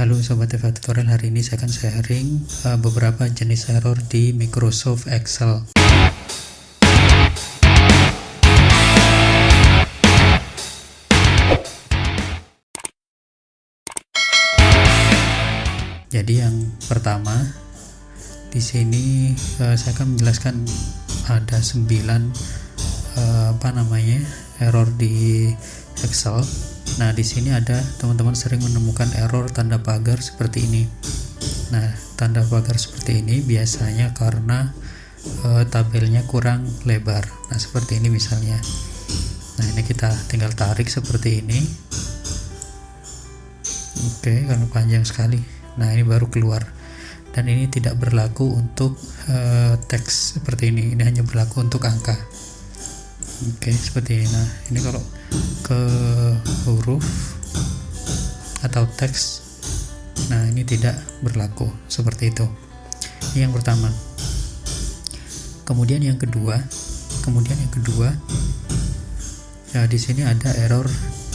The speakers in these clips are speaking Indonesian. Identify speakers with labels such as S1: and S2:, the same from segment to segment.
S1: Halo Sobat Eva Tutorial, hari ini saya akan sharing beberapa jenis error di Microsoft Excel. Jadi yang pertama di sini saya akan menjelaskan ada 9 error di Excel. Nah, di sini ada teman-teman sering menemukan error tanda pagar seperti ini. Nah, tanda pagar seperti ini biasanya karena tabelnya kurang lebar. Nah, seperti ini misalnya. Nah, ini kita tinggal tarik seperti ini. Oke, karena panjang sekali. Nah, ini baru keluar. Dan ini tidak berlaku untuk teks seperti ini. Ini hanya berlaku untuk angka. Oke, seperti ini. Nah, ini kalau ke huruf atau teks, nah ini tidak berlaku seperti itu. Ini yang pertama. Kemudian yang kedua, nah di sini ada error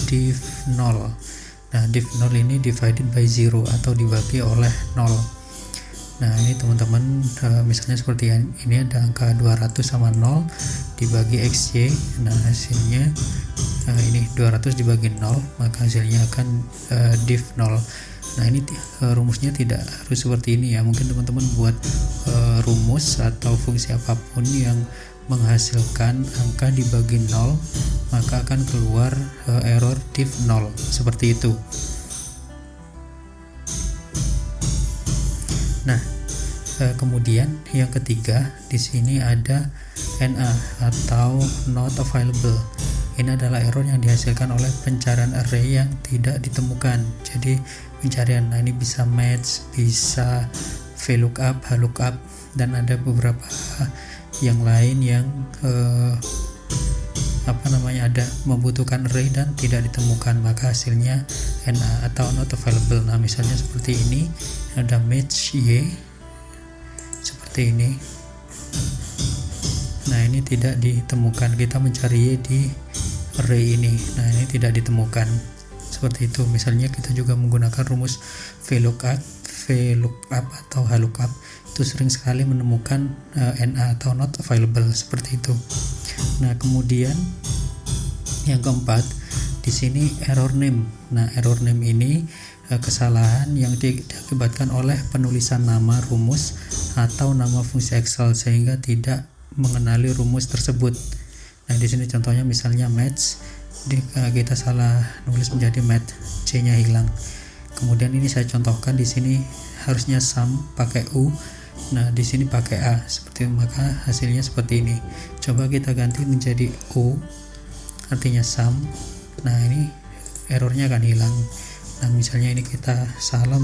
S1: div 0. Nah, div 0 ini divided by 0 atau dibagi oleh 0. Nah, ini teman-teman misalnya seperti ini ada angka 200 sama 0 dibagi XY. Nah, hasilnya ini 200 dibagi 0, maka hasilnya akan div 0. Nah, ini rumusnya tidak harus seperti ini ya. Mungkin teman-teman buat rumus atau fungsi apapun yang menghasilkan angka dibagi 0, maka akan keluar error div 0 seperti itu. Nah, kemudian yang ketiga di sini ada NA atau not available. Ini adalah error yang dihasilkan oleh pencarian array yang tidak ditemukan. Jadi pencarian, nah ini bisa match, bisa VLOOKUP, HLOOKUP, dan ada beberapa yang lain yang ada membutuhkan array dan tidak ditemukan, maka hasilnya NA atau not available. Nah, misalnya seperti ini ada match Y seperti ini. Nah, ini tidak ditemukan. Kita mencari Y di array ini. Nah, ini tidak ditemukan. Seperti itu. Misalnya kita juga menggunakan rumus VLOOKUP atau HLOOKUP. Itu sering sekali menemukan NA atau not available seperti itu. Nah, kemudian yang keempat di sini error name. Nah, error name ini kesalahan yang diakibatkan oleh penulisan nama rumus atau nama fungsi Excel sehingga tidak mengenali rumus tersebut. Nah, di sini contohnya misalnya match, kita salah nulis menjadi match, C-nya hilang. Kemudian ini saya contohkan di sini harusnya sum pakai U. Nah, di sini pakai A seperti itu, maka hasilnya seperti ini. Coba kita ganti menjadi U, artinya sum. Nah, ini errornya akan hilang. Nah, misalnya ini kita salah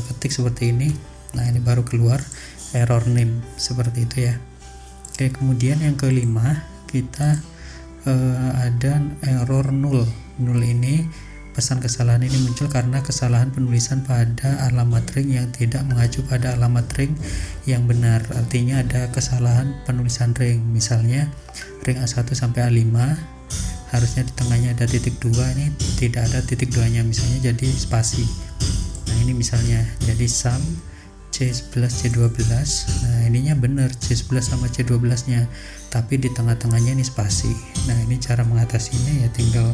S1: ketik seperti ini. Nah, ini baru keluar error name seperti itu ya. Oke, kemudian yang kelima kita ada error null. Null ini pesan kesalahan ini muncul karena kesalahan penulisan pada alamat ring yang tidak mengacu pada alamat ring yang benar. Artinya ada kesalahan penulisan ring. Misalnya ring A1 sampai A5 harusnya di tengahnya ada titik 2, ini tidak ada titik 2-nya, misalnya jadi spasi. Nah, ini misalnya jadi sum C11 C12. Nah, ininya benar C11 sama C12-nya, tapi di tengah-tengahnya ini spasi. Nah, ini cara mengatasinya ya tinggal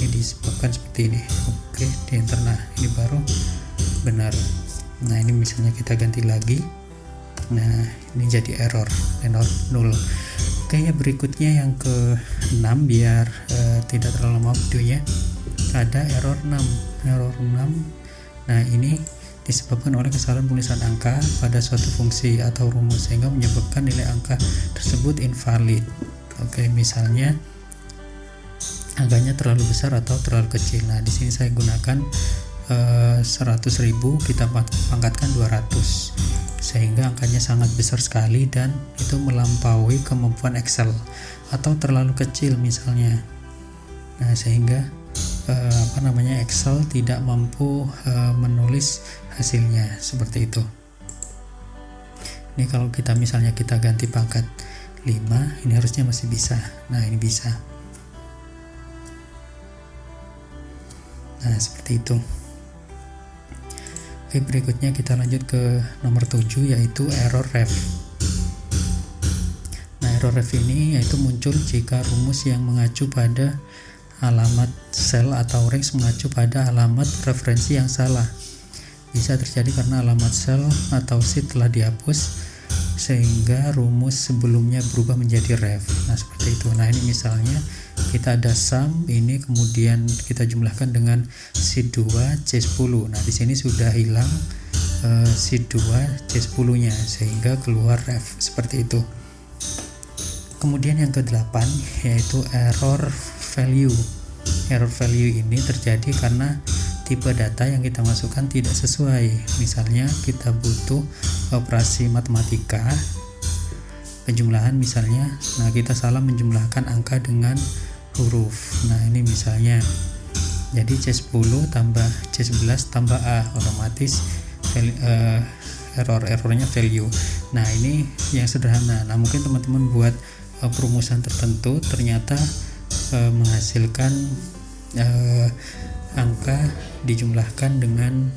S1: ini disebabkan seperti ini. Oke, di enter. Nah, ini baru benar. Nah, ini misalnya kita ganti lagi. Nah, ini jadi error null. Oke, ya berikutnya yang ke-6 biar tidak terlalu lama videonya. Ada error 6. Nah, ini disebabkan oleh kesalahan penulisan angka pada suatu fungsi atau rumus sehingga menyebabkan nilai angka tersebut invalid. Oke, misalnya angkanya terlalu besar atau terlalu kecil. Nah, di sini saya gunakan 100.000, kita pangkatkan 200 sehingga angkanya sangat besar sekali dan itu melampaui kemampuan Excel, atau terlalu kecil misalnya. Nah, sehingga Excel tidak mampu menulis hasilnya seperti itu. Ini kalau kita misalnya kita ganti pangkat 5, ini harusnya masih bisa. Nah, ini bisa. Nah, seperti itu. Oke, berikutnya kita lanjut ke nomor 7, yaitu error ref. Nah, error ref ini yaitu muncul jika rumus yang mengacu pada alamat sel atau range mengacu pada alamat referensi yang salah. Bisa terjadi karena alamat sel atau sheet telah dihapus sehingga rumus sebelumnya berubah menjadi ref. Nah, seperti itu. Nah, ini misalnya kita ada sum ini, kemudian kita jumlahkan dengan sheet 2 C10. Nah, di sini sudah hilang sheet 2 C10 nya sehingga keluar ref seperti itu. Kemudian yang ke-8 yaitu error value. Error value ini terjadi karena tipe data yang kita masukkan tidak sesuai. Misalnya kita butuh operasi matematika penjumlahan misalnya, nah kita salah menjumlahkan angka dengan huruf. Nah, ini misalnya jadi C10 tambah C11 tambah A, otomatis errornya value. Nah, ini yang sederhana. Nah, mungkin teman-teman buat perumusan tertentu ternyata menghasilkan angka dijumlahkan dengan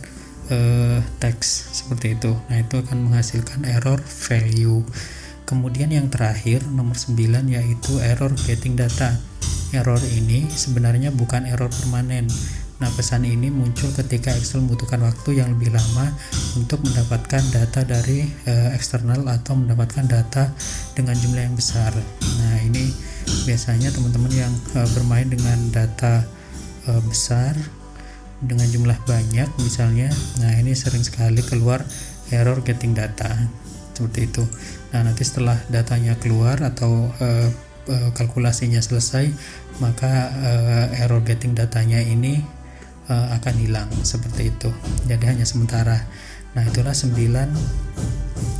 S1: teks seperti itu. Nah, itu akan menghasilkan error value. Kemudian yang terakhir nomor 9 yaitu error getting data. Error ini sebenarnya bukan error permanen. Nah, pesan ini muncul ketika Excel membutuhkan waktu yang lebih lama untuk mendapatkan data dari eksternal atau mendapatkan data dengan jumlah yang besar. Nah, ini biasanya teman-teman yang bermain dengan data besar dengan jumlah banyak misalnya, nah ini sering sekali keluar error getting data seperti itu. Nah, nanti setelah datanya keluar atau kalkulasinya selesai, maka error getting datanya ini akan hilang seperti itu. Jadi hanya sementara. Nah, itulah 9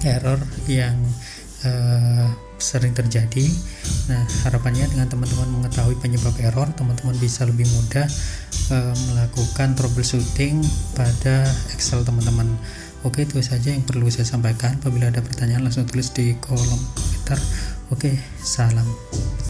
S1: error yang sering terjadi. Nah, harapannya dengan teman-teman mengetahui penyebab error, teman-teman bisa lebih mudah melakukan troubleshooting pada Excel teman-teman. Oke, itu saja yang perlu saya sampaikan. Apabila ada pertanyaan langsung tulis di kolom komentar. Oke, salam.